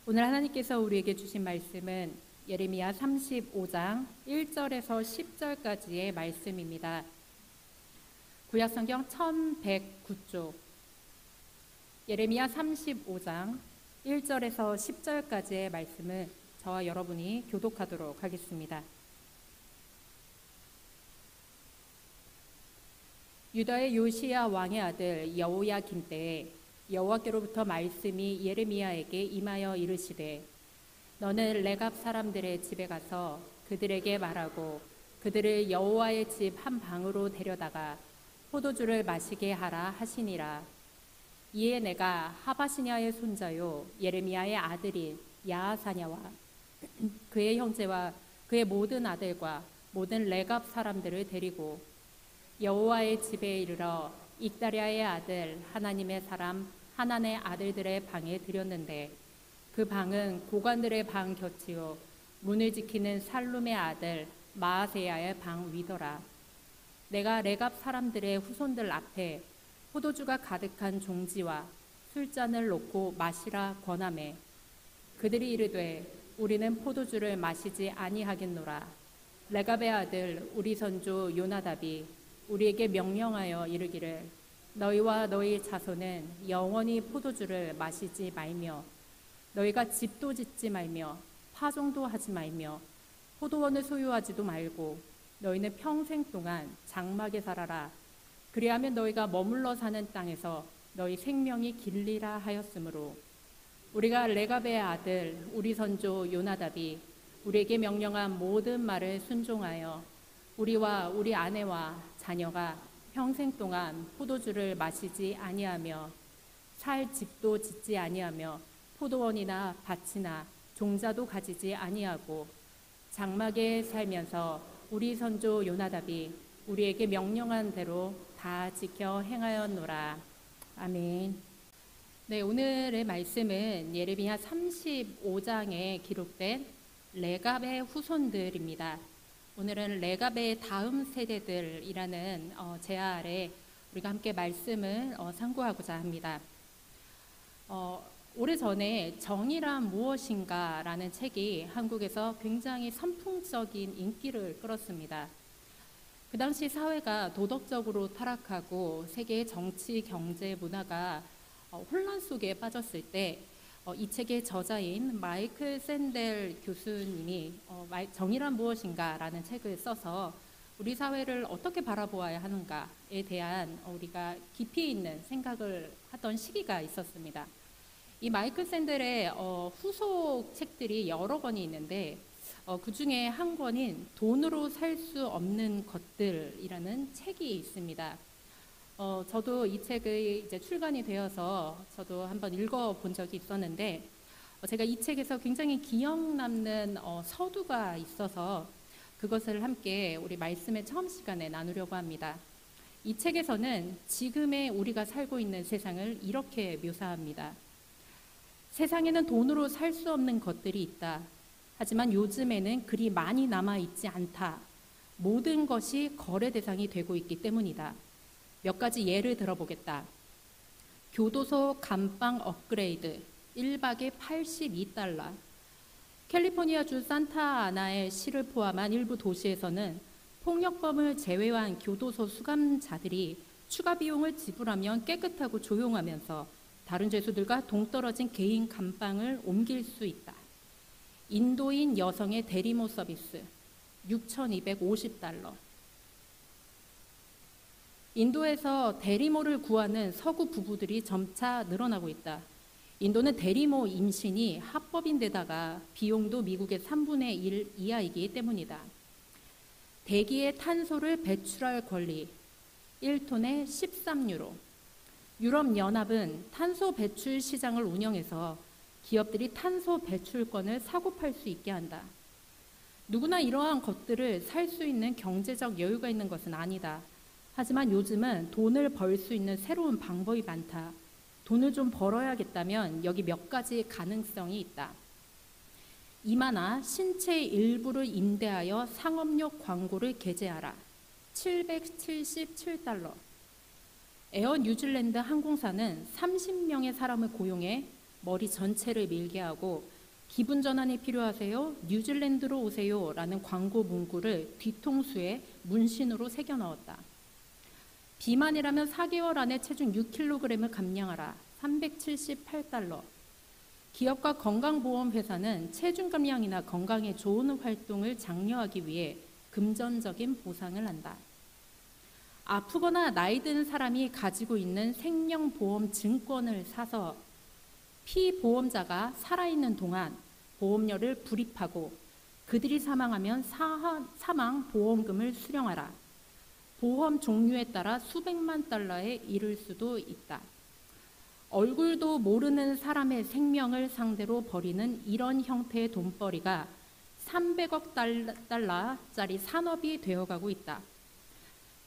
오늘 하나님께서 우리에게 주신 말씀은 예레미야 35장 1절에서 10절까지의 말씀입니다. 구약성경 1109쪽 예레미야 35장 1절에서 10절까지의 말씀을 저와 여러분이 교독하도록 하겠습니다. 유다의 요시야 왕의 아들 여호야김 때에 여호와께로부터 말씀이 예레미야에게 임하여 이르시되 너는 레갑 사람들의 집에 가서 그들에게 말하고 그들을 여호와의 집 한 방으로 데려다가 포도주를 마시게 하라 하시니라. 이에 내가 하바시냐의 손자요 예레미야의 아들인 야하사냐와 그의 형제와 그의 모든 아들과 모든 레갑 사람들을 데리고 여호와의 집에 이르러 익다랴의 아들 하나님의 사람 하난의 아들들의 방에 들였는데 그 방은 고관들의 방 곁이요 문을 지키는 살룸의 아들 마아세야의 방 위더라. 내가 레갑 사람들의 후손들 앞에 포도주가 가득한 종지와 술잔을 놓고 마시라 권하매 그들이 이르되 우리는 포도주를 마시지 아니하겠노라. 레갑의 아들 우리 선조 요나답이 우리에게 명령하여 이르기를 너희와 너희 자손은 영원히 포도주를 마시지 말며 너희가 집도 짓지 말며 파종도 하지 말며 포도원을 소유하지도 말고 너희는 평생 동안 장막에 살아라. 그리하면 너희가 머물러 사는 땅에서 너희 생명이 길리라 하였으므로 우리가 레갑의 아들 우리 선조 요나답이 우리에게 명령한 모든 말을 순종하여 우리와 우리 아내와 자녀가 평생 동안 포도주를 마시지 아니하며 살 집도 짓지 아니하며 포도원이나 밭이나 종자도 가지지 아니하고 장막에 살면서 우리 선조 요나답이 우리에게 명령한 대로 다 지켜 행하였노라. 아멘. 네, 오늘의 말씀은 예레미야 35장에 기록된 레갑의 후손들입니다. 오늘은 레갑의 다음 세대들이라는 제아 아래 우리가 함께 말씀을 상고하고자 합니다. 오래전에 정의란 무엇인가 라는 책이 한국에서 굉장히 선풍적인 인기를 끌었습니다. 그 당시 사회가 도덕적으로 타락하고 세계의 정치, 경제, 문화가 혼란 속에 빠졌을 때 이 책의 저자인 마이클 샌델 교수님이 정의란 무엇인가 라는 책을 써서 우리 사회를 어떻게 바라보아야 하는가에 대한 우리가 깊이 있는 생각을 하던 시기가 있었습니다. 이 마이클 샌델의 후속 책들이 여러 권이 있는데 그 중에 한 권인 돈으로 살 수 없는 것들이라는 책이 있습니다. 저도 이 책이 이제 출간이 되어서 저도 한번 읽어본 적이 있었는데 제가 이 책에서 굉장히 기억 남는 서두가 있어서 그것을 함께 우리 말씀의 처음 시간에 나누려고 합니다. 이 책에서는 지금의 우리가 살고 있는 세상을 이렇게 묘사합니다. 세상에는 돈으로 살 수 없는 것들이 있다. 하지만 요즘에는 그리 많이 남아있지 않다. 모든 것이 거래 대상이 되고 있기 때문이다. 몇 가지 예를 들어보겠다. 교도소 감방 업그레이드 1박에 $82. 캘리포니아주 산타아나의 시를 포함한 일부 도시에서는 폭력범을 제외한 교도소 수감자들이 추가 비용을 지불하면 깨끗하고 조용하면서 다른 죄수들과 동떨어진 개인 감방을 옮길 수 있다. 인도인 여성의 대리모 서비스 $6,250. 인도에서 대리모를 구하는 서구 부부들이 점차 늘어나고 있다. 인도는 대리모 임신이 합법인데다가 비용도 미국의 3분의 1 이하이기 때문이다. 대기의 탄소를 배출할 권리 1톤에 13유로. 유럽연합은 탄소 배출 시장을 운영해서 기업들이 탄소 배출권을 사고 팔 수 있게 한다. 누구나 이러한 것들을 살 수 있는 경제적 여유가 있는 것은 아니다. 하지만 요즘은 돈을 벌 수 있는 새로운 방법이 많다. 돈을 좀 벌어야겠다면 여기 몇 가지 가능성이 있다. 이마나 신체의 일부를 임대하여 상업용 광고를 게재하라. $777. 에어 뉴질랜드 항공사는 30명의 사람을 고용해 머리 전체를 밀게 하고 기분 전환이 필요하세요? 뉴질랜드로 오세요. 라는 광고 문구를 뒤통수에 문신으로 새겨 넣었다. 비만이라면 4개월 안에 체중 6kg을 감량하라. 378달러. 기업과 건강보험회사는 체중 감량이나 건강에 좋은 활동을 장려하기 위해 금전적인 보상을 한다. 아프거나 나이 든 사람이 가지고 있는 생명보험 증권을 사서 피보험자가 살아있는 동안 보험료를 불입하고 그들이 사망하면 사망보험금을 수령하라. 보험 종류에 따라 수백만 달러에 이를 수도 있다. 얼굴도 모르는 사람의 생명을 상대로 벌이는 이런 형태의 돈벌이가 300억 달러짜리 산업이 되어가고 있다.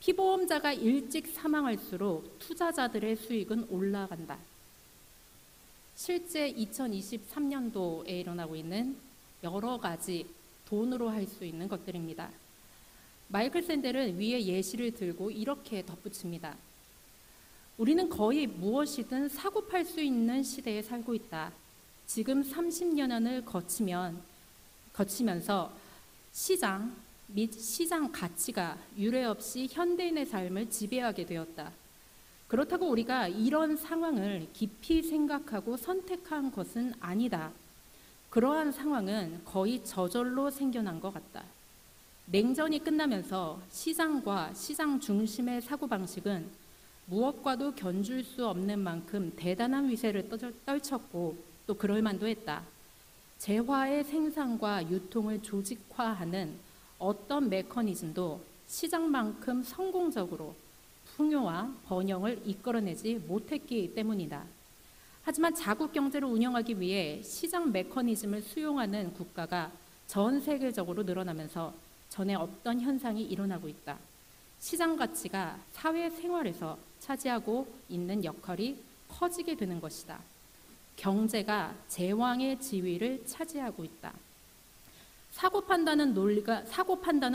피보험자가 일찍 사망할수록 투자자들의 수익은 올라간다. 실제 2023년도에 일어나고 있는 여러 가지 돈으로 할 수 있는 것들입니다. 마이클 샌델은 위에 예시를 들고 이렇게 덧붙입니다. 우리는 거의 무엇이든 사고 팔 수 있는 시대에 살고 있다. 지금 30년을 거치면서 시장 및 시장 가치가 유례 없이 현대인의 삶을 지배하게 되었다. 그렇다고 우리가 이런 상황을 깊이 생각하고 선택한 것은 아니다. 그러한 상황은 거의 저절로 생겨난 것 같다. 냉전이 끝나면서 시장과 시장 중심의 사고방식은 무엇과도 견줄 수 없는 만큼 대단한 위세를 떨쳤고 또 그럴 만도 했다. 재화의 생산과 유통을 조직화하는 어떤 메커니즘도 시장만큼 성공적으로 풍요와 번영을 이끌어내지 못했기 때문이다. 하지만 자국 경제를 운영하기 위해 시장 메커니즘을 수용하는 국가가 전 세계적으로 늘어나면서 전에 없던 현상이 일어나고 있다. 시장 가치가 사회 생활에서 차지하고 있는 역할이 커지게 되는 것이다. 경제가 제왕의 지위를 차지하고 있다. 사고 판단은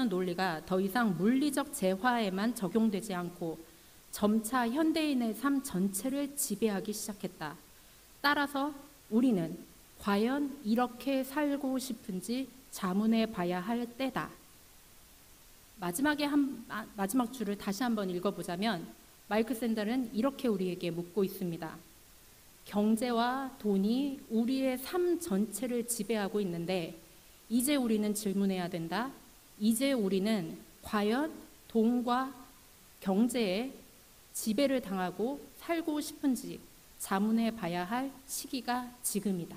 논리가 더 이상 물리적 재화에만 적용되지 않고 점차 현대인의 삶 전체를 지배하기 시작했다. 따라서 우리는 과연 이렇게 살고 싶은지 자문해 봐야 할 때다. 마지막 줄을 다시 한번 읽어보자면 마이클 샌델은 이렇게 우리에게 묻고 있습니다. 경제와 돈이 우리의 삶 전체를 지배하고 있는데 이제 우리는 질문해야 된다. 이제 우리는 과연 돈과 경제에 지배를 당하고 살고 싶은지 자문해 봐야 할 시기가 지금이다.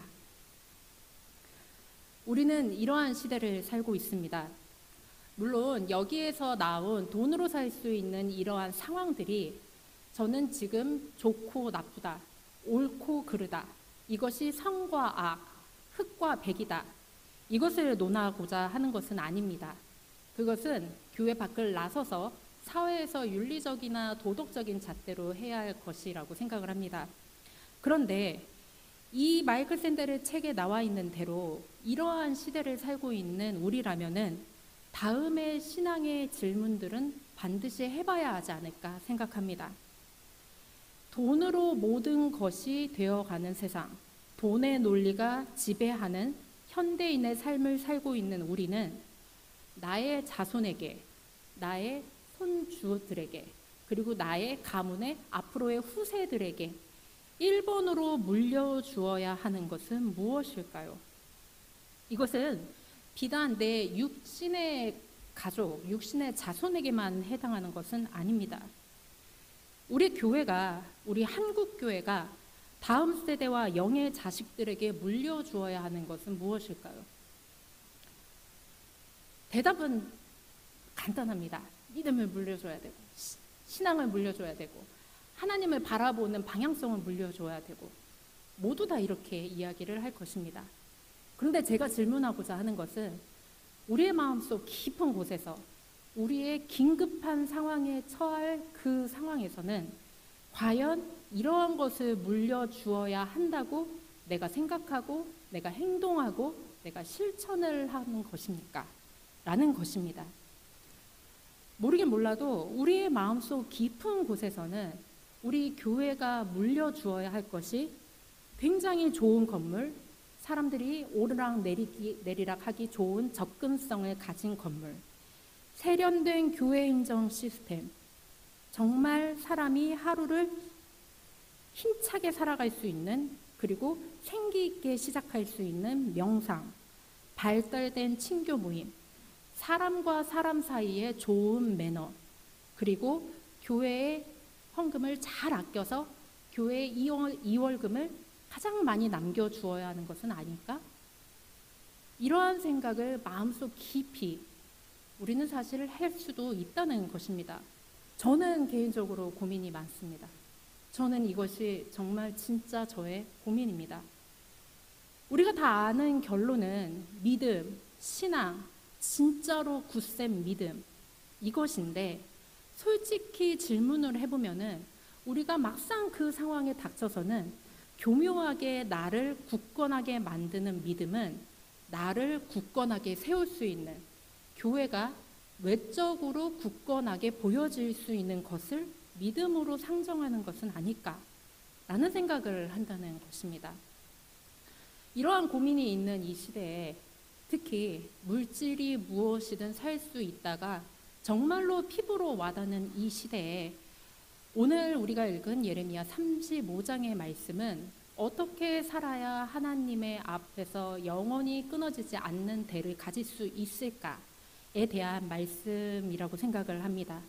우리는 이러한 시대를 살고 있습니다. 물론 여기에서 나온 돈으로 살 수 있는 이러한 상황들이 저는 지금 좋고 나쁘다, 옳고 그르다, 이것이 선과 악, 흑과 백이다, 이것을 논하고자 하는 것은 아닙니다. 그것은 교회 밖을 나서서 사회에서 윤리적이나 도덕적인 잣대로 해야 할 것이라고 생각을 합니다. 그런데 이 마이클 샌델의 책에 나와 있는 대로 이러한 시대를 살고 있는 우리라면은 다음의 신앙의 질문들은 반드시 해봐야 하지 않을까 생각합니다. 돈으로 모든 것이 되어가는 세상, 돈의 논리가 지배하는 현대인의 삶을 살고 있는 우리는 나의 자손에게, 나의 손주들에게, 그리고 나의 가문의 앞으로의 후세들에게 1번으로 물려주어야 하는 것은 무엇일까요? 이것은 비단 내 육신의 가족, 육신의 자손에게만 해당하는 것은 아닙니다. 우리 교회가, 우리 한국교회가 다음 세대와 영의 자식들에게 물려주어야 하는 것은 무엇일까요? 대답은 간단합니다. 믿음을 물려줘야 되고, 신앙을 물려줘야 되고, 하나님을 바라보는 방향성을 물려줘야 되고, 모두 다 이렇게 이야기를 할 것입니다. 그런데 제가 질문하고자 하는 것은 우리의 마음속 깊은 곳에서 우리의 긴급한 상황에 처할 그 상황에서는 과연 이러한 것을 물려주어야 한다고 내가 생각하고 내가 행동하고 내가 실천을 하는 것입니까? 라는 것입니다. 모르긴 몰라도 우리의 마음속 깊은 곳에서는 우리 교회가 물려주어야 할 것이 굉장히 좋은 건물, 사람들이 오르락 내리락 하기 좋은 접근성을 가진 건물, 세련된 교회 인정 시스템, 정말 사람이 하루를 힘차게 살아갈 수 있는, 그리고 생기 있게 시작할 수 있는 명상, 발달된 친교 모임, 사람과 사람 사이의 좋은 매너, 그리고 교회의 헌금을 잘 아껴서 교회의 이월금을 가장 많이 남겨주어야 하는 것은 아닐까? 이러한 생각을 마음속 깊이 우리는 사실 할 수도 있다는 것입니다. 저는 개인적으로 고민이 많습니다. 저는 이것이 정말 진짜 저의 고민입니다. 우리가 다 아는 결론은 믿음, 신앙, 진짜로 굳센 믿음, 이것인데 솔직히 질문을 해보면은 우리가 막상 그 상황에 닥쳐서는 교묘하게 나를 굳건하게 만드는 믿음은 나를 굳건하게 세울 수 있는, 교회가 외적으로 굳건하게 보여질 수 있는 것을 믿음으로 상정하는 것은 아닐까라는 생각을 한다는 것입니다. 이러한 고민이 있는 이 시대에 특히 물질이 무엇이든 살 수 있다가 정말로 피부로 와닿는 이 시대에 오늘 우리가 읽은 예레미야 35장의 말씀은 어떻게 살아야 하나님의 앞에서 영원히 끊어지지 않는 대를 가질 수 있을까에 대한 말씀이라고 생각을 합니다.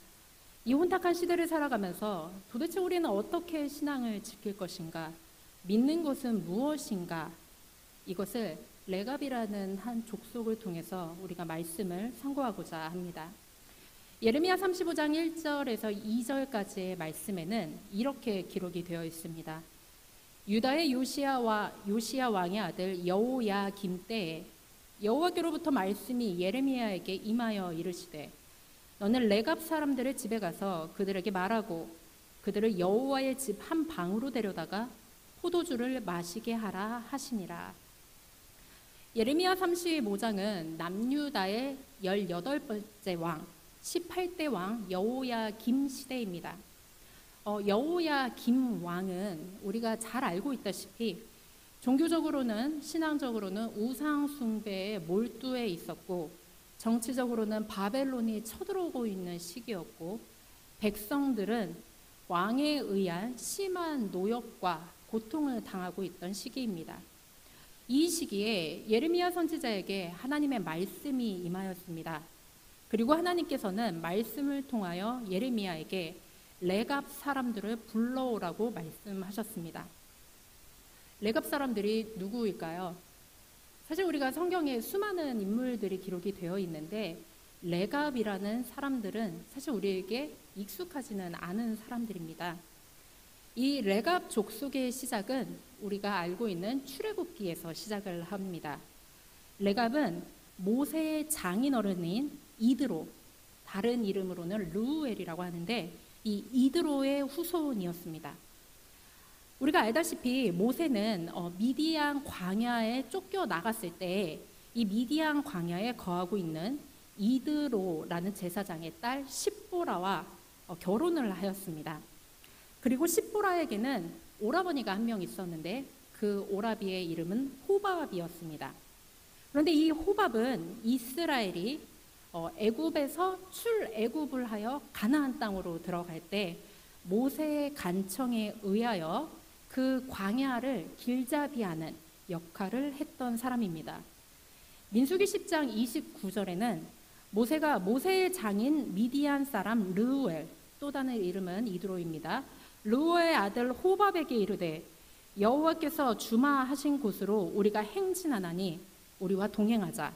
이 혼탁한 시대를 살아가면서 도대체 우리는 어떻게 신앙을 지킬 것인가, 믿는 것은 무엇인가, 이것을 레갑이라는 한 족속을 통해서 우리가 말씀을 참고하고자 합니다. 예레미야 35장 1절에서 2절까지의 말씀에는 이렇게 기록이 되어 있습니다. 유다의 요시야 왕의 아들 여호야김 때에 여호와께로부터 말씀이 예레미야에게 임하여 이르시되 너는 레갑 사람들의 집에 가서 그들에게 말하고 그들을 여호와의 집 한 방으로 데려다가 포도주를 마시게 하라 하시니라. 예레미야 35장은 남유다의 18번째 왕 18대 왕 여호야김 시대입니다. 여호야김 왕은 우리가 잘 알고 있다시피 종교적으로는, 신앙적으로는 우상 숭배에 몰두해 있었고 정치적으로는 바벨론이 쳐들어오고 있는 시기였고 백성들은 왕에 의한 심한 노역과 고통을 당하고 있던 시기입니다. 이 시기에 예레미야 선지자에게 하나님의 말씀이 임하였습니다. 그리고 하나님께서는 말씀을 통하여 예레미야에게 레갑 사람들을 불러오라고 말씀하셨습니다. 레갑 사람들이 누구일까요? 사실 우리가 성경에 수많은 인물들이 기록이 되어 있는데 레갑이라는 사람들은 사실 우리에게 익숙하지는 않은 사람들입니다. 이 레갑 족속의 시작은 우리가 알고 있는 출애굽기에서 시작을 합니다. 레갑은 모세의 장인어른인 이드로, 다른 이름으로는 르우엘이라고 하는데 이 이드로의 후손이었습니다. 우리가 알다시피 모세는 미디안 광야에 쫓겨 나갔을 때 이 미디안 광야에 거하고 있는 이드로라는 제사장의 딸 십보라와 결혼을 하였습니다. 그리고 십보라에게는 오라버니가 한 명 있었는데 그 오라비의 이름은 호밥이었습니다. 그런데 이 호밥은 이스라엘이 애굽에서 출애굽을 하여 가나안 땅으로 들어갈 때 모세의 간청에 의하여 그 광야를 길잡이하는 역할을 했던 사람입니다. 민수기 10장 29절에는 모세가 모세의 장인 미디안 사람 르우엘, 또 다른 이름은 이드로입니다. 르우엘의 아들 호밥에게 이르되 여호와께서 주마하신 곳으로 우리가 행진하나니 우리와 동행하자.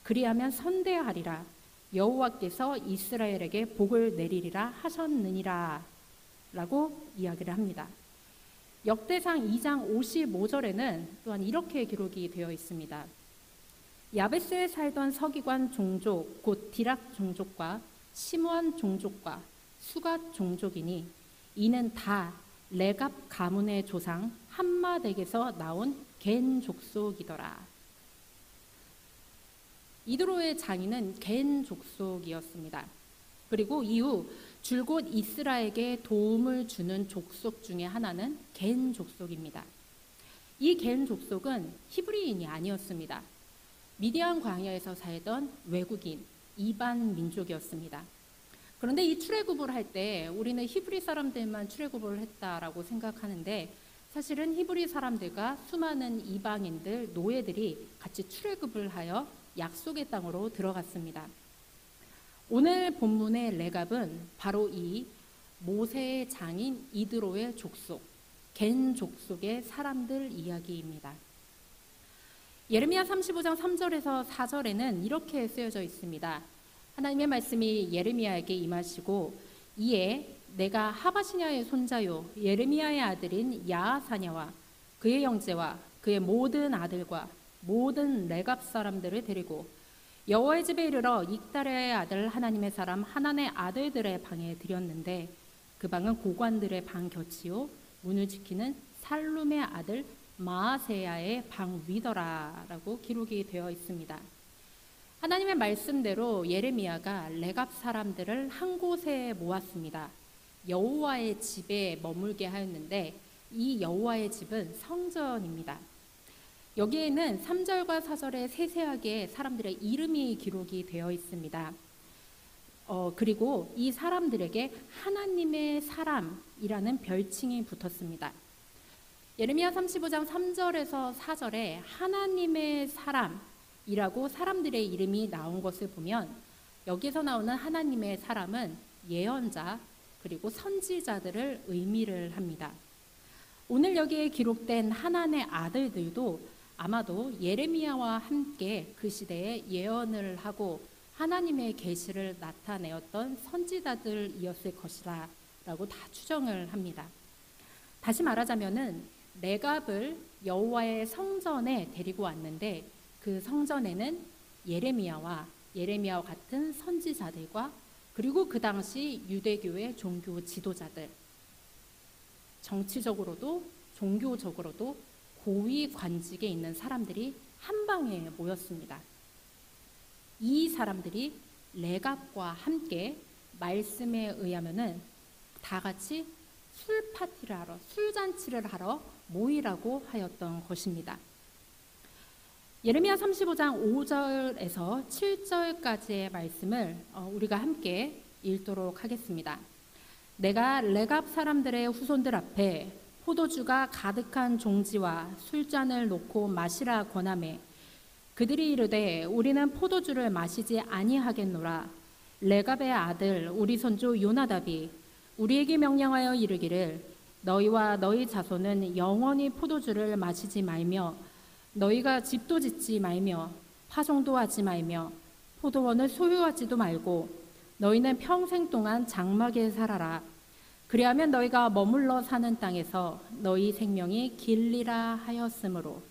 그리하면 선대하리라. 여호와께서 이스라엘에게 복을 내리리라 하셨느니라 라고 이야기를 합니다. 역대상 2장 55절에는 또한 이렇게 기록이 되어 있습니다. 야베스에 살던 서기관 종족 곧 디락 종족과 시므안 종족과 수갓 종족이니 이는 다 레갑 가문의 조상 함마덱에서 나온 겐 족속이더라. 이드로의 장인은 겐 족속이었습니다. 그리고 이후 줄곧 이스라엘에게 도움을 주는 족속 중에 하나는 겐 족속입니다. 이 겐 족속은 히브리인이 아니었습니다. 미디안 광야에서 살던 외국인, 이반 민족이었습니다. 그런데 이 출애굽을 할 때 우리는 히브리 사람들만 출애굽을 했다라고 생각하는데 사실은 히브리 사람들과 수많은 이방인들, 노예들이 같이 출애굽을 하여 약속의 땅으로 들어갔습니다. 오늘 본문의 레갑은 바로 이 모세의 장인 이드로의 족속, 겐 족속의 사람들 이야기입니다. 예레미야 35장 3절에서 4절에는 이렇게 쓰여져 있습니다. 하나님의 말씀이 예레미야에게 임하시고 이에 내가 하바시냐의 손자요 예레미야의 아들인 야하사냐와 그의 형제와 그의 모든 아들과 모든 레갑 사람들을 데리고 여호와의 집에 이르러 익다랴의 아들 하나님의 사람 하난의 아들들의 방에 들였는데 그 방은 고관들의 방 곁이요 문을 지키는 살룸의 아들 마아세야의 방 위더라라고 기록이 되어 있습니다. 하나님의 말씀대로 예레미야가 레갑 사람들을 한 곳에 모았습니다. 여호와의 집에 머물게 하였는데 이 여호와의 집은 성전입니다. 여기에는 3절과 4절에 세세하게 사람들의 이름이 기록이 되어 있습니다. 그리고 이 사람들에게 하나님의 사람이라는 별칭이 붙었습니다. 예레미야 35장 3절에서 4절에 하나님의 사람이라고 사람들의 이름이 나온 것을 보면 여기서 나오는 하나님의 사람은 예언자 그리고 선지자들을 의미를 합니다. 오늘 여기에 기록된 하나님의 아들들도 아마도 예레미야와 함께 그 시대에 예언을 하고 하나님의 계시를 나타내었던 선지자들이었을 것이라 라고 다 추정을 합니다. 다시 말하자면은 레갑을 여호와의 성전에 데리고 왔는데 그 성전에는 예레미야와 같은 선지자들과 그리고 그 당시 유대교의 종교 지도자들, 정치적으로도 종교적으로도 고위 관직에 있는 사람들이 한 방에 모였습니다. 이 사람들이 레갑과 함께 말씀에 의하면은 다 같이 술 파티를 하러, 술잔치를 하러 모이라고 하였던 것입니다. 예레미야 35장 5절에서 7절까지의 말씀을 우리가 함께 읽도록 하겠습니다. 내가 레갑 사람들의 후손들 앞에 포도주가 가득한 종지와 술잔을 놓고 마시라 권하매 그들이 이르되 우리는 포도주를 마시지 아니하겠노라. 레갑의 아들 우리 손주 요나답이 우리에게 명령하여 이르기를 너희와 너희 자손은 영원히 포도주를 마시지 말며 너희가 집도 짓지 말며 파종도 하지 말며 포도원을 소유하지도 말고 너희는 평생 동안 장막에 살아라. 그리하면 너희가 머물러 사는 땅에서 너희 생명이 길리라 하였으므로.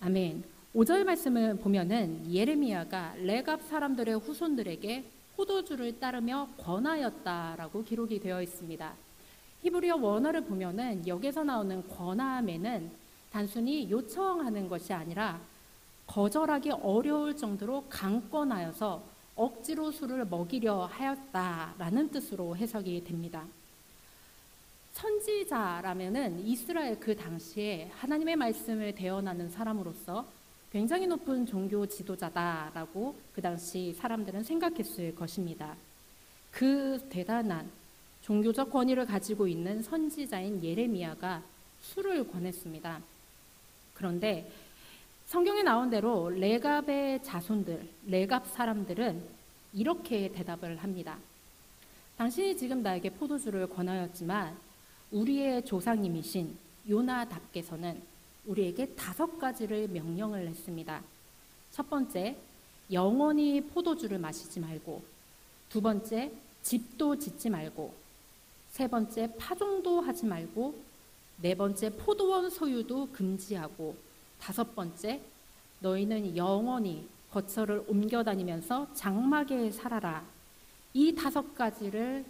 아멘. 5절 말씀을 보면은 예레미야가 레갑 사람들의 후손들에게 포도주를 따르며 권하였다라고 기록이 되어 있습니다. 히브리어 원어를 보면은 여기서 나오는 권함에는 단순히 요청하는 것이 아니라 거절하기 어려울 정도로 강권하여서 억지로 술을 먹이려 하였다라는 뜻으로 해석이 됩니다. 선지자라면은 이스라엘 그 당시에 하나님의 말씀을 대언하는 사람으로서 굉장히 높은 종교 지도자다라고 그 당시 사람들은 생각했을 것입니다. 그 대단한 종교적 권위를 가지고 있는 선지자인 예레미야가 술을 권했습니다. 그런데 성경에 나온 대로 레갑의 자손들, 레갑 사람들은 이렇게 대답을 합니다. 당신이 지금 나에게 포도주를 권하였지만 우리의 조상님이신 요나답께서는 우리에게 5가지를 명령을 했습니다. 첫 번째, 영원히 포도주를 마시지 말고, 두 번째, 집도 짓지 말고, 세 번째, 파종도 하지 말고, 네 번째, 포도원 소유도 금지하고, 5번째, 너희는 영원히 거처를 옮겨 다니면서 장막에 살아라. 이 5가지를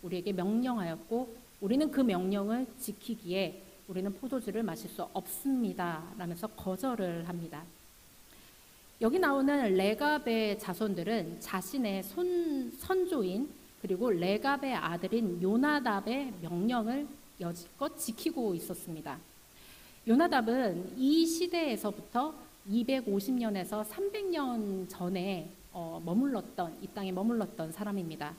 우리에게 명령하였고 우리는 그 명령을 지키기에 우리는 포도주를 마실 수 없습니다. 라면서 거절을 합니다. 여기 나오는 레갑의 자손들은 자신의 선조인 그리고 레갑의 아들인 요나답의 명령을 여지껏 지키고 있었습니다. 요나답은 이 시대에서부터 250년에서 300년 전에 이 땅에 머물렀던 사람입니다.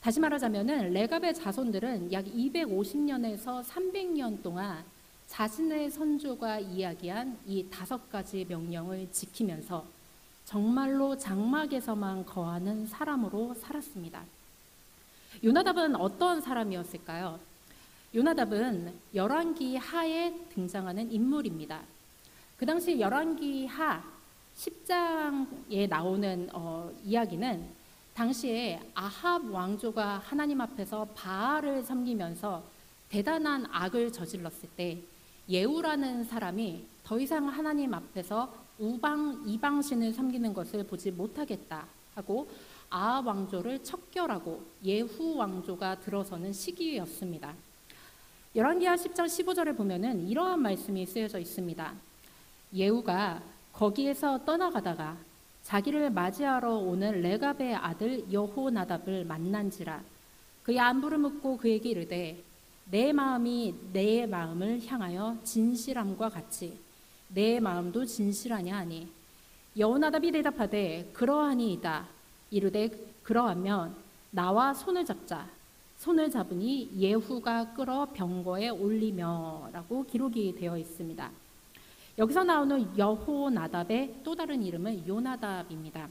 다시 말하자면은 레갑의 자손들은 약 250년에서 300년 동안 자신의 선조가 이야기한 이 5가지 명령을 지키면서 정말로 장막에서만 거하는 사람으로 살았습니다. 요나답은 어떤 사람이었을까요? 요나답은 열왕기 하에 등장하는 인물입니다. 그 당시 열왕기 하 10장에 나오는 이야기는 당시에 아합 왕조가 하나님 앞에서 바알을 섬기면서 대단한 악을 저질렀을 때 예후라는 사람이 더 이상 하나님 앞에서 이방신을 섬기는 것을 보지 못하겠다 하고 아합 왕조를 척결하고 예후 왕조가 들어서는 시기였습니다. 열왕기하 10장 15절에 보면은 이러한 말씀이 쓰여져 있습니다. 예후가 거기에서 떠나가다가 자기를 맞이하러 오는 레갑의 아들 여호나답을 만난지라 그의 안부를 묻고 그에게 이르되 내 마음이 내 마음을 향하여 진실함과 같이 내 마음도 진실하냐 하니 여호나답이 대답하되 그러하니이다. 이르되 그러하면 나와 손을 잡자. 손을 잡으니 예후가 끌어 병거에 올리며라고 기록이 되어 있습니다. 여기서 나오는 여호나답의 또 다른 이름은 요나답입니다.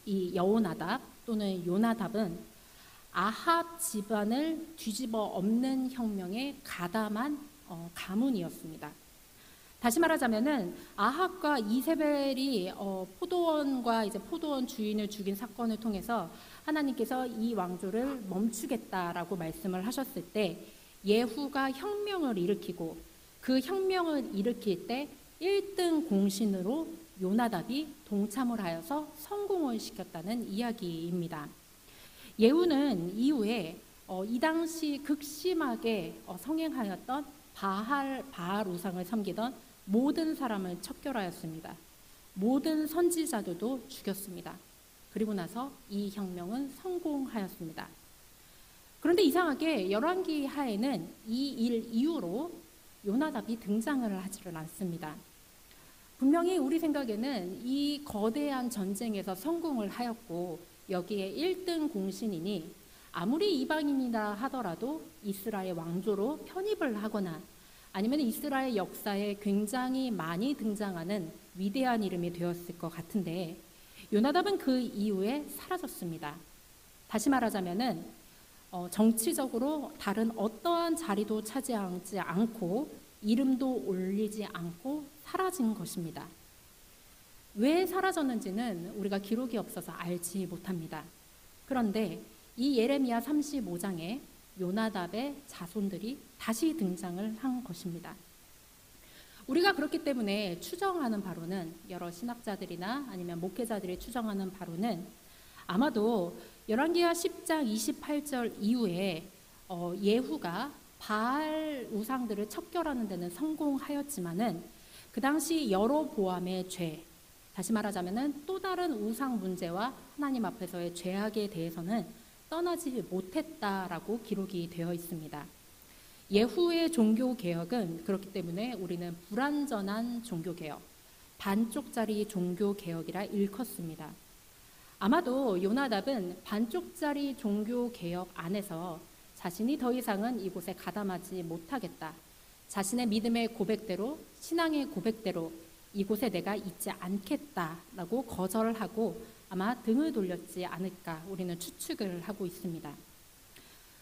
이 여호나답 또는 요나답은 아합 집안을 뒤집어 엎는 혁명의 가담한 가문이었습니다. 다시 말하자면은 아합과 이세벨이 포도원과 이제 포도원 주인을 죽인 사건을 통해서 하나님께서 이 왕조를 멈추겠다라고 말씀을 하셨을 때 예후가 혁명을 일으키고 그 혁명을 일으킬 때 1등 공신으로 요나답이 동참을 하여서 성공을 시켰다는 이야기입니다. 예후는 이후에 이 당시 극심하게 성행하였던 바알 우상을 섬기던 모든 사람을 척결하였습니다. 모든 선지자들도 죽였습니다. 그리고 나서 이 혁명은 성공하였습니다. 그런데 이상하게 열왕기 하에는 이 일 이후로 요나답이 등장을 하지를 않습니다. 분명히 우리 생각에는 이 거대한 전쟁에서 성공을 하였고 여기에 1등 공신이니 아무리 이방인이라 하더라도 이스라엘 왕조로 편입을 하거나 아니면 이스라엘 역사에 굉장히 많이 등장하는 위대한 이름이 되었을 것 같은데 요나답은 그 이후에 사라졌습니다. 다시 말하자면은 정치적으로 다른 어떠한 자리도 차지하지 않고 이름도 올리지 않고 사라진 것입니다. 왜 사라졌는지는 우리가 기록이 없어서 알지 못합니다. 그런데 이 예레미야 35장에 요나답의 자손들이 다시 등장을 한 것입니다. 우리가 그렇기 때문에 추정하는 바로는 여러 신학자들이나 아니면 목회자들이 추정하는 바로는 아마도 열왕기하 10장 28절 이후에 예후가 바알 우상들을 척결하는 데는 성공하였지만은 그 당시 여로보암의 죄, 다시 말하자면은 또 다른 우상 문제와 하나님 앞에서의 죄악에 대해서는 떠나지 못했다라고 기록이 되어 있습니다. 예후의 종교개혁은 그렇기 때문에 우리는 불완전한 종교개혁, 반쪽짜리 종교개혁이라 일컫습니다. 아마도 요나답은 반쪽짜리 종교개혁 안에서 자신이 더 이상은 이곳에 가담하지 못하겠다. 자신의 믿음의 고백대로, 신앙의 고백대로 이곳에 내가 있지 않겠다라고 거절하고 아마 등을 돌렸지 않을까 우리는 추측을 하고 있습니다.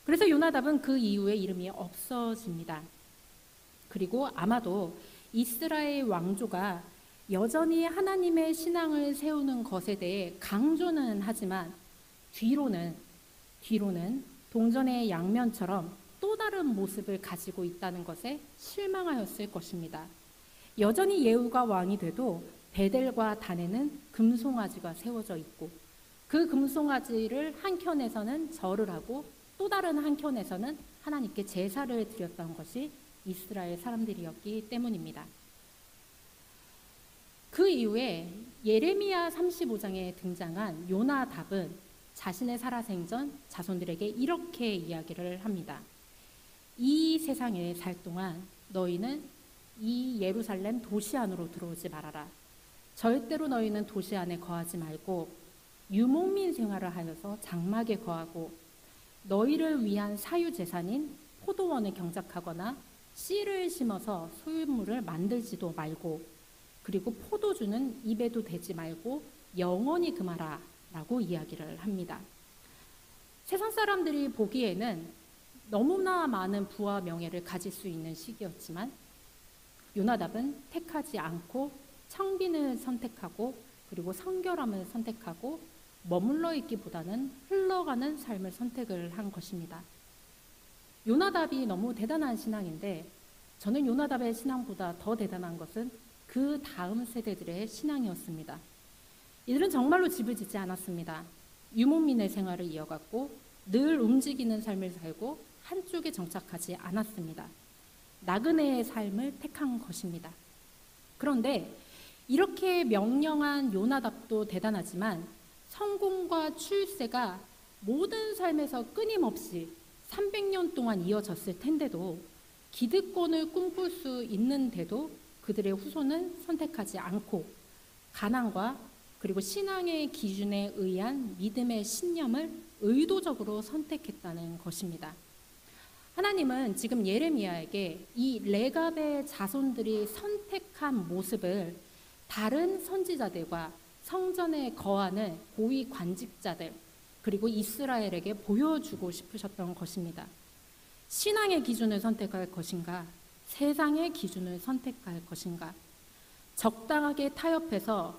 그래서 요나답은 그 이후에 이름이 없어집니다. 그리고 아마도 이스라엘 왕조가 여전히 하나님의 신앙을 세우는 것에 대해 강조는 하지만 뒤로는 동전의 양면처럼 또 다른 모습을 가지고 있다는 것에 실망하였을 것입니다. 여전히 예후가 왕이 돼도 베델과 단에는 금송아지가 세워져 있고 그 금송아지를 한켠에서는 절을 하고 또 다른 한켠에서는 하나님께 제사를 드렸던 것이 이스라엘 사람들이었기 때문입니다. 그 이후에 예레미야 35장에 등장한 요나답은 자신의 살아생전 자손들에게 이렇게 이야기를 합니다. 이 세상에 살 동안 너희는 이 예루살렘 도시 안으로 들어오지 말아라. 절대로 너희는 도시 안에 거하지 말고 유목민 생활을 하여서 장막에 거하고 너희를 위한 사유재산인 포도원을 경작하거나 씨를 심어서 소유물을 만들지도 말고 그리고 포도주는 입에도 대지 말고 영원히 금하라 라고 이야기를 합니다. 세상 사람들이 보기에는 너무나 많은 부와 명예를 가질 수 있는 시기였지만 요나답은 택하지 않고 청빈을 선택하고 그리고 성결함을 선택하고 머물러 있기보다는 흘러가는 삶을 선택을 한 것입니다. 요나답이 너무 대단한 신앙인데 저는 요나답의 신앙보다 더 대단한 것은 그 다음 세대들의 신앙이었습니다. 이들은 정말로 집을 짓지 않았습니다. 유목민의 생활을 이어갔고 늘 움직이는 삶을 살고 한쪽에 정착하지 않았습니다. 나그네의 삶을 택한 것입니다. 그런데 이렇게 명령한 요나답도 대단하지만 성공과 출세가 모든 삶에서 끊임없이 300년 동안 이어졌을 텐데도 기득권을 꿈꿀 수 있는데도 그들의 후손은 선택하지 않고 가난과 그리고 신앙의 기준에 의한 믿음의 신념을 의도적으로 선택했다는 것입니다. 하나님은 지금 예레미야에게 이 레갑의 자손들이 선택한 모습을 다른 선지자들과 성전에 거하는 고위 관직자들 그리고 이스라엘에게 보여주고 싶으셨던 것입니다. 신앙의 기준을 선택할 것인가? 세상의 기준을 선택할 것인가? 적당하게 타협해서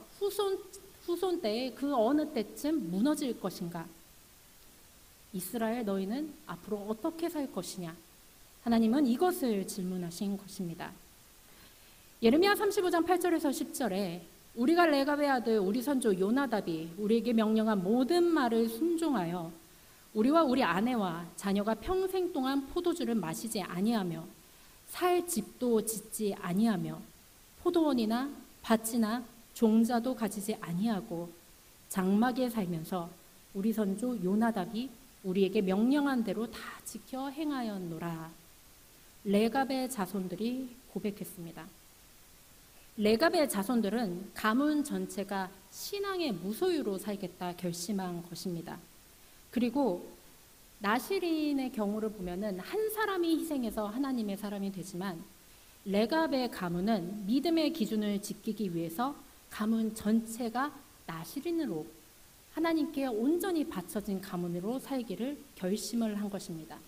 후손 때에 그 어느 때쯤 무너질 것인가? 이스라엘 너희는 앞으로 어떻게 살 것이냐? 하나님은 이것을 질문하신 것입니다. 예레미야 35장 8절에서 10절에 우리가 레갑의 아들 우리 선조 요나답이 우리에게 명령한 모든 말을 순종하여 우리와 우리 아내와 자녀가 평생 동안 포도주를 마시지 아니하며 살 집도 짓지 아니하며 포도원이나 밭이나 종자도 가지지 아니하고 장막에 살면서 우리 선조 요나답이 우리에게 명령한 대로 다 지켜 행하였노라. 레갑의 자손들이 고백했습니다. 레갑의 자손들은 가문 전체가 신앙의 무소유로 살겠다 결심한 것입니다. 그리고 나시린의 경우를 보면은 한 사람이 희생해서 하나님의 사람이 되지만 레갑의 가문은 믿음의 기준을 지키기 위해서 가문 전체가 나시린으로 하나님께 온전히 바쳐진 가문으로 살기를 결심을 한 것입니다.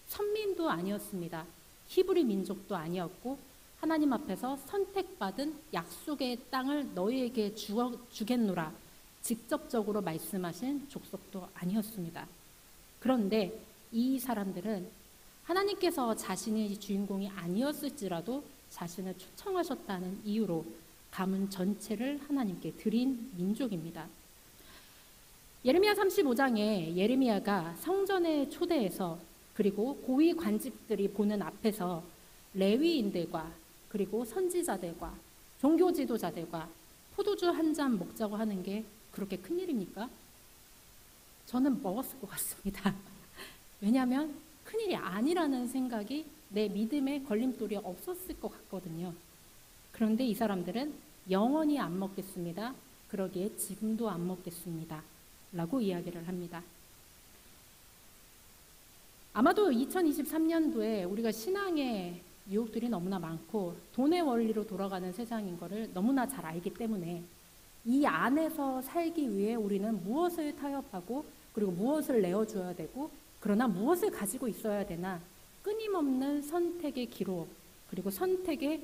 선민도 아니었습니다. 히브리 민족도 아니었고 하나님 앞에서 선택받은 약속의 땅을 너희에게 주겠노라 직접적으로 말씀하신 족속도 아니었습니다. 그런데 이 사람들은 하나님께서 자신의 주인공이 아니었을지라도 자신을 초청하셨다는 이유로 가문 전체를 하나님께 드린 민족입니다. 예레미야 35장에 예레미야가 성전에 초대해서 그리고 고위 관직들이 보는 앞에서 레위인들과 그리고 선지자들과 종교 지도자들과 포도주 한 잔 먹자고 하는 게 그렇게 큰일입니까? 저는 먹었을 것 같습니다. 왜냐하면 큰일이 아니라는 생각이 내 믿음에 걸림돌이 없었을 것 같거든요. 그런데 이 사람들은 영원히 안 먹겠습니다. 그러기에 지금도 안 먹겠습니다. 라고 이야기를 합니다. 아마도 2023년도에 우리가 신앙의 유혹들이 너무나 많고 돈의 원리로 돌아가는 세상인 것을 너무나 잘 알기 때문에 이 안에서 살기 위해 우리는 무엇을 타협하고 그리고 무엇을 내어줘야 되고 그러나 무엇을 가지고 있어야 되나 끊임없는 선택의 기록 그리고 선택의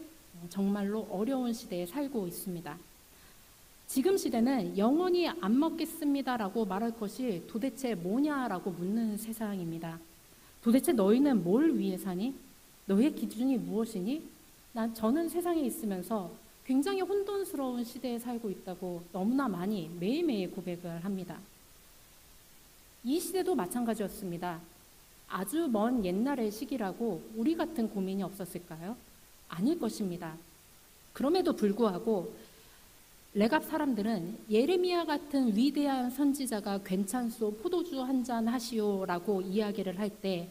정말로 어려운 시대에 살고 있습니다. 지금 시대는 영원히 안 먹겠습니다라고 말할 것이 도대체 뭐냐라고 묻는 세상입니다. 도대체 너희는 뭘 위해 사니? 너의 기준이 무엇이니? 저는 세상에 있으면서 굉장히 혼돈스러운 시대에 살고 있다고 너무나 많이 매일매일 고백을 합니다. 이 시대도 마찬가지였습니다. 아주 먼 옛날의 시기라고 우리 같은 고민이 없었을까요? 아닐 것입니다. 그럼에도 불구하고 레갑 사람들은 예레미야 같은 위대한 선지자가 괜찮소 포도주 한 잔 하시오라고 이야기를 할 때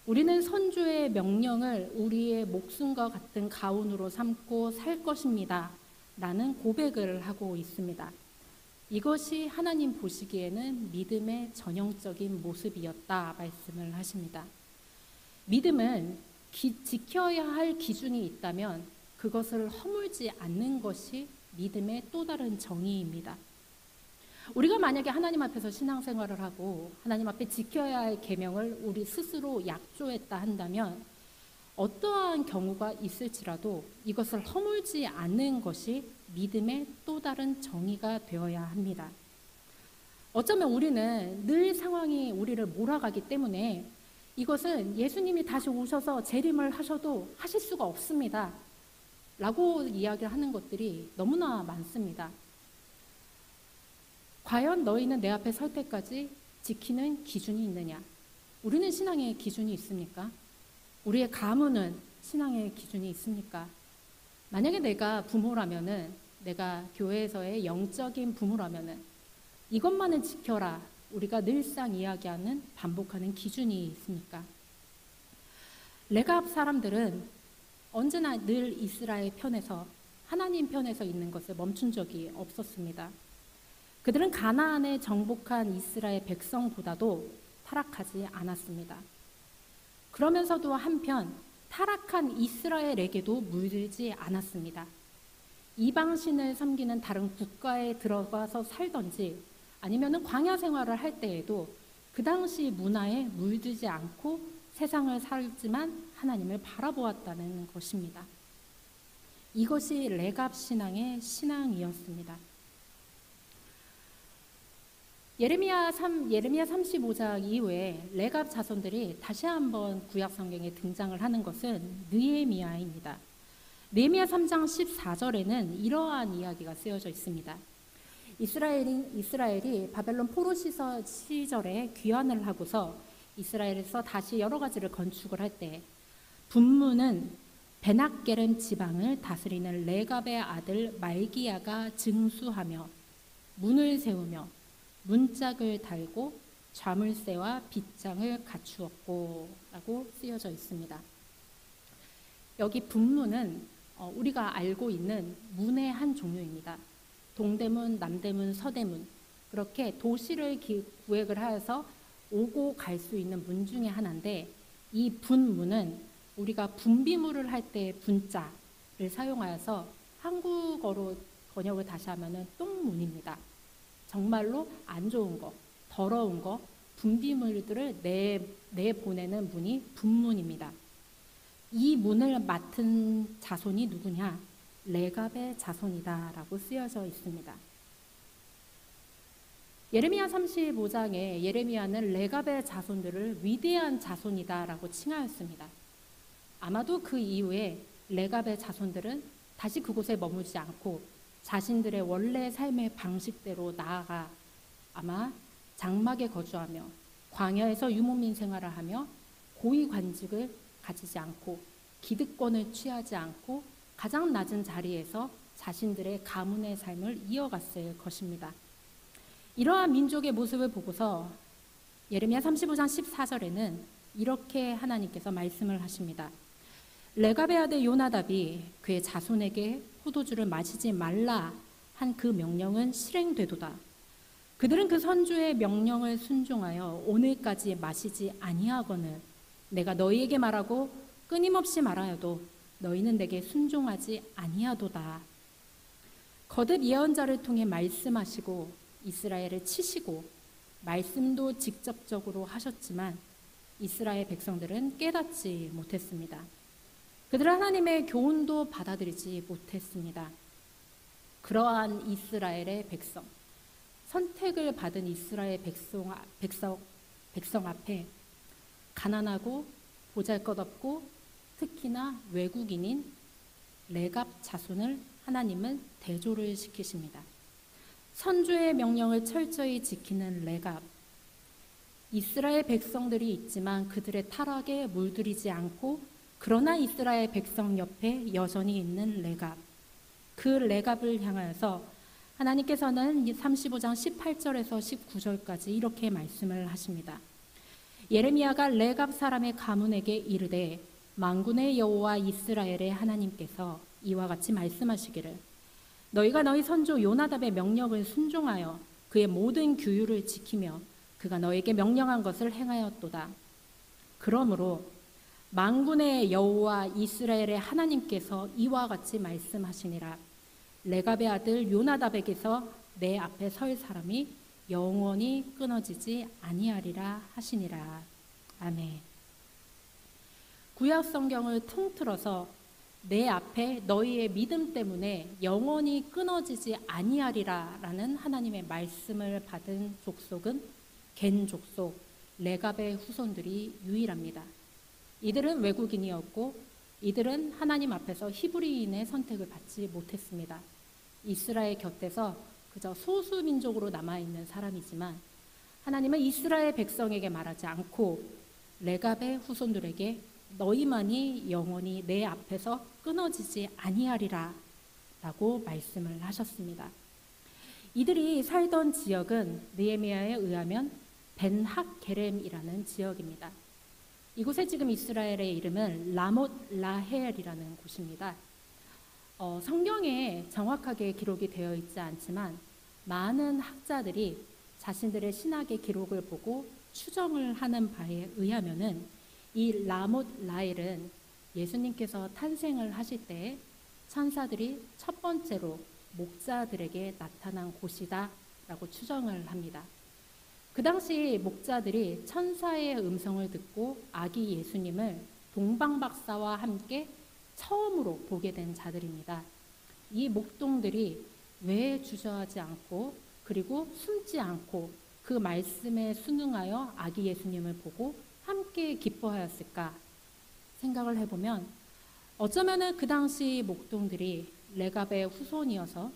우리는 선주의 명령을 우리의 목숨과 같은 가훈으로 삼고 살 것입니다. 라는 고백을 하고 있습니다. 이것이 하나님 보시기에는 믿음의 전형적인 모습이었다 말씀을 하십니다. 믿음은 지켜야 할 기준이 있다면 그것을 허물지 않는 것이 믿음의 또 다른 정의입니다. 우리가 만약에 하나님 앞에서 신앙생활을 하고 하나님 앞에 지켜야 할 계명을 우리 스스로 약조했다 한다면 어떠한 경우가 있을지라도 이것을 허물지 않는 것이 믿음의 또 다른 정의가 되어야 합니다. 어쩌면 우리는 늘 상황이 우리를 몰아가기 때문에 이것은 예수님이 다시 오셔서 재림을 하셔도 하실 수가 없습니다. 라고 이야기를 하는 것들이 너무나 많습니다. 과연 너희는 내 앞에 설 때까지 지키는 기준이 있느냐? 우리는 신앙의 기준이 있습니까? 우리의 가문은 신앙의 기준이 있습니까? 만약에 내가 부모라면은, 내가 교회에서의 영적인 부모라면은 이것만은 지켜라. 우리가 늘상 이야기하는, 반복하는 기준이 있습니까? 레갑 사람들은 언제나 늘 이스라엘 편에서, 하나님 편에서 있는 것을 멈춘 적이 없었습니다. 그들은 가나안에 정복한 이스라엘 백성보다도 타락하지 않았습니다. 그러면서도 한편 타락한 이스라엘에게도 물들지 않았습니다. 이방신을 섬기는 다른 국가에 들어가서 살던지 아니면 광야 생활을 할 때에도 그 당시 문화에 물들지 않고 세상을 살지만 하나님을 바라보았다는 것입니다. 이것이 레갑 신앙의 신앙이었습니다. 예레미야 35장 이후에 레갑 자손들이 다시 한번 구약 성경에 등장을 하는 것은 느헤미야입니다. 느헤미야 3장 14절에는 이러한 이야기가 쓰여져 있습니다. 이스라엘이 바벨론 포로 시절에 귀환을 하고서 이스라엘에서 다시 여러 가지를 건축을 할 때 분문은 베낙게렘 지방을 다스리는 레갑의 아들 말기야가 증수하며 문을 세우며 문짝을 달고 좌물쇠와 빗장을 갖추었고 라고 쓰여져 있습니다. 여기 분문은 우리가 알고 있는 문의 한 종류입니다. 동대문, 남대문, 서대문 그렇게 도시를 구획을 하여서 오고 갈 수 있는 문 중에 하나인데 이 분문은 우리가 분비물을 할 때 분자를 사용하여서 한국어로 번역을 다시 하면은 똥문입니다. 정말로 안 좋은 거, 더러운 거, 분비물들을 내보내는 문이 분문입니다. 이 문을 맡은 자손이 누구냐? 레갑의 자손이다라고 쓰여져 있습니다. 예레미야 35장에 예레미야는 레갑의 자손들을 위대한 자손이다라고 칭하였습니다. 아마도 그 이후에 레갑의 자손들은 다시 그곳에 머물지 않고 자신들의 원래 삶의 방식대로 나아가 아마 장막에 거주하며 광야에서 유목민 생활을 하며 고위 관직을 가지지 않고 기득권을 취하지 않고 가장 낮은 자리에서 자신들의 가문의 삶을 이어갔을 것입니다. 이러한 민족의 모습을 보고서 예레미야 35장 14절에는 이렇게 하나님께서 말씀을 하십니다. 레갑의 아들 요나답이 그의 자손에게 포도주를 마시지 말라 한 그 명령은 실행되도다. 그들은 그 선주의 명령을 순종하여 오늘까지 마시지 아니하거늘 내가 너희에게 말하고 끊임없이 말하여도 너희는 내게 순종하지 아니하도다. 거듭 예언자를 통해 말씀하시고 이스라엘을 치시고 말씀도 직접적으로 하셨지만 이스라엘 백성들은 깨닫지 못했습니다. 그들은 하나님의 교훈도 받아들이지 못했습니다. 그러한 이스라엘의 백성, 선택을 받은 이스라엘 백성 앞에 가난하고 보잘것없고 특히나 외국인인 레갑 자손을 하나님은 대조를 시키십니다. 선주의 명령을 철저히 지키는 레갑, 이스라엘 백성들이 있지만 그들의 타락에 물들이지 않고 그러나 이스라엘 백성 옆에 여전히 있는 레갑, 그 레갑을 향하여서 하나님께서는 35장 18절에서 19절까지 이렇게 말씀을 하십니다. 예레미야가 레갑 사람의 가문에게 이르되 만군의 여호와 이스라엘의 하나님께서 이와 같이 말씀하시기를 너희가 너희 선조 요나답의 명령을 순종하여 그의 모든 규율을 지키며 그가 너에게 명령한 것을 행하였도다. 그러므로 만군의 여호와 이스라엘의 하나님께서 이와 같이 말씀하시니라. 레갑의 아들 요나답에게서 내 앞에 설 사람이 영원히 끊어지지 아니하리라 하시니라. 아멘. 구약 성경을 통틀어서 내 앞에 너희의 믿음 때문에 영원히 끊어지지 아니하리라 라는 하나님의 말씀을 받은 족속은 겐 족속 레갑의 후손들이 유일합니다. 이들은 외국인이었고 이들은 하나님 앞에서 히브리인의 선택을 받지 못했습니다. 이스라엘 곁에서 그저 소수민족으로 남아있는 사람이지만 하나님은 이스라엘 백성에게 말하지 않고 레갑의 후손들에게 너희만이 영원히 내 앞에서 끊어지지 아니하리라 라고 말씀을 하셨습니다. 이들이 살던 지역은 느헤미야에 의하면 벤핫게렘이라는 지역입니다. 이곳에 지금 이스라엘의 이름은 라못 라헬이라는 곳입니다. 성경에 정확하게 기록이 되어 있지 않지만 많은 학자들이 자신들의 신학의 기록을 보고 추정을 하는 바에 의하면은 이 라못 라헬은 예수님께서 탄생을 하실 때 천사들이 첫 번째로 목자들에게 나타난 곳이다 라고 추정을 합니다. 그 당시 목자들이 천사의 음성을 듣고 아기 예수님을 동방박사와 함께 처음으로 보게 된 자들입니다. 이 목동들이 왜 주저하지 않고 그리고 숨지 않고 그 말씀에 순응하여 아기 예수님을 보고 함께 기뻐하였을까 생각을 해보면 어쩌면은 그 당시 목동들이 레갑의 후손이어서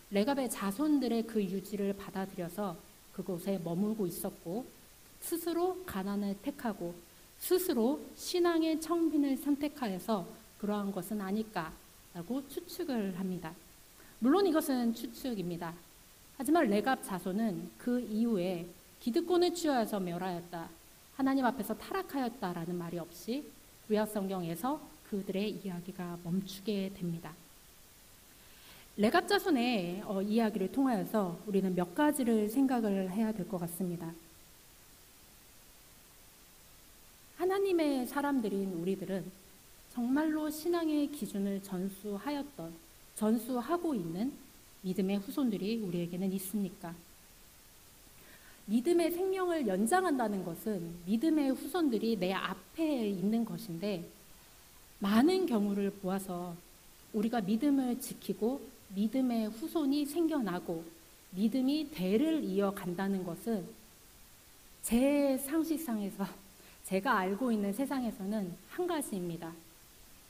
레갑의 자손들의 그 유지를 받아들여서 그곳에 머물고 있었고 스스로 가난을 택하고 스스로 신앙의 청빈을 선택하여서 그러한 것은 아닐까라고 추측을 합니다. 물론 이것은 추측입니다. 하지만 레갑 자손은 그 이후에 기득권을 취하여서 멸하였다, 하나님 앞에서 타락하였다라는 말이 없이 구약 성경에서 그들의 이야기가 멈추게 됩니다. 레갑 자손의 이야기를 통하여서 우리는 몇 가지를 생각을 해야 될 것 같습니다. 하나님의 사람들인 우리들은 정말로 신앙의 기준을 전수하고 있는 믿음의 후손들이 우리에게는 있습니까? 믿음의 생명을 연장한다는 것은 믿음의 후손들이 내 앞에 있는 것인데 많은 경우를 보아서 우리가 믿음을 지키고 믿음의 후손이 생겨나고 믿음이 대를 이어간다는 것은 제 상식상에서 제가 알고 있는 세상에서는 한 가지입니다.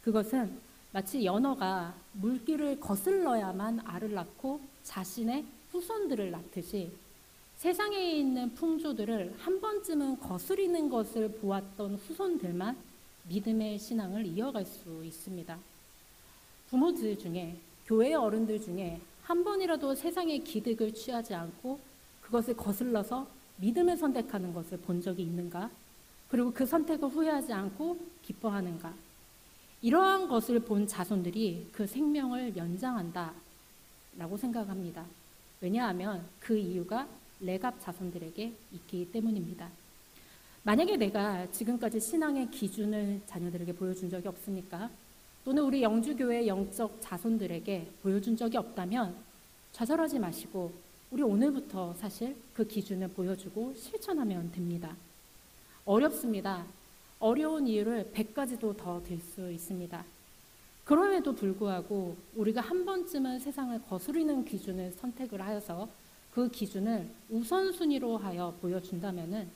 그것은 마치 연어가 물길을 거슬러야만 알을 낳고 자신의 후손들을 낳듯이 세상에 있는 풍조들을 한 번쯤은 거스리는 것을 보았던 후손들만 믿음의 신앙을 이어갈 수 있습니다. 부모들 중에, 교회 어른들 중에 한 번이라도 세상의 기득을 취하지 않고 그것을 거슬러서 믿음을 선택하는 것을 본 적이 있는가? 그리고 그 선택을 후회하지 않고 기뻐하는가? 이러한 것을 본 자손들이 그 생명을 연장한다 라고 생각합니다. 왜냐하면 그 이유가 레갑 자손들에게 있기 때문입니다. 만약에 내가 지금까지 신앙의 기준을 자녀들에게 보여준 적이 없습니까? 또는 우리 영주교회 영적 자손들에게 보여준 적이 없다면 좌절하지 마시고 우리 오늘부터 사실 그 기준을 보여주고 실천하면 됩니다. 어렵습니다. 어려운 이유를 100가지도 더 들 수 있습니다. 그럼에도 불구하고 우리가 한 번쯤은 세상을 거스르는 기준을 선택을 하여서 그 기준을 우선순위로 하여 보여준다면은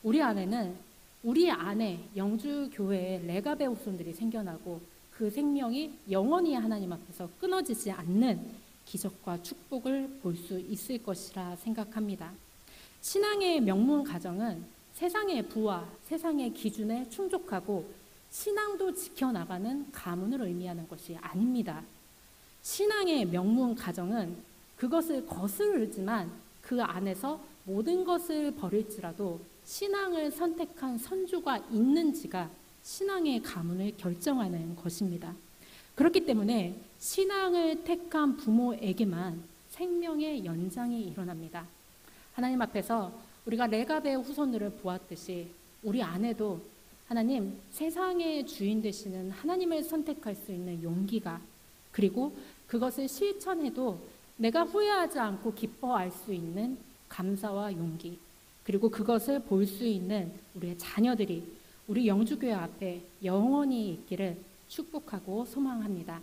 우리 안에 영주교회의 레갑의 후손들이 생겨나고 그 생명이 영원히 하나님 앞에서 끊어지지 않는 기적과 축복을 볼 수 있을 것이라 생각합니다. 신앙의 명문 가정은 세상의 부와 세상의 기준에 충족하고 신앙도 지켜나가는 가문을 의미하는 것이 아닙니다. 신앙의 명문 가정은 그것을 거스르지만 그 안에서 모든 것을 버릴지라도 신앙을 선택한 선조가 있는지가 신앙의 가문을 결정하는 것입니다. 그렇기 때문에 신앙을 택한 부모에게만 생명의 연장이 일어납니다. 하나님 앞에서 우리가 레갑의 후손들을 보았듯이 우리 안에도 하나님, 세상의 주인 되시는 하나님을 선택할 수 있는 용기가, 그리고 그것을 실천해도 내가 후회하지 않고 기뻐할 수 있는 감사와 용기, 그리고 그것을 볼 수 있는 우리의 자녀들이 우리 영주교회 앞에 영원히 있기를 축복하고 소망합니다.